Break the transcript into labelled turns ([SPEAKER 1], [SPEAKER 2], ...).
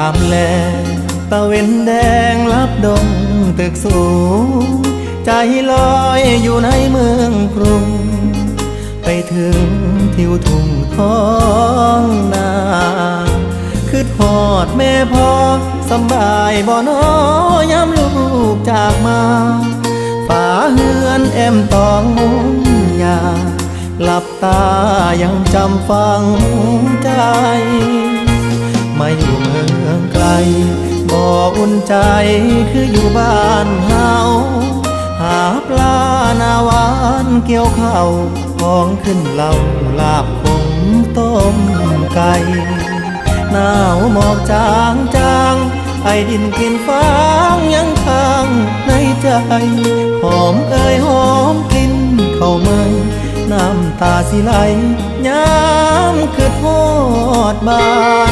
[SPEAKER 1] ามแลตะเวนแดงลับดงตึกสูงใจลอยอยู่ในเมืองกรุงไปถึงทิวทุ่งท้องนาคือทอดแม่พ่อสำบายบ่น้อยามลูกจากมาฝาเฮือนแอมตองมุงยาหลับตายังจำฝังใจมาอยู่เมืองไกลบ่อุ่นใจคืออยู่บ้านเฮาหาปลาหน้าหวานเกี่ยวข้าวของขึ้นเหล่าลาบขมต้มไก่หนาวหมอกจางจางไอดินกลิ่นฟางยังค้างในใจหอมเอ่ยหอมกลิ่นเข้าเมืองน้ำตาสิไหลย้ำคือทอดบาน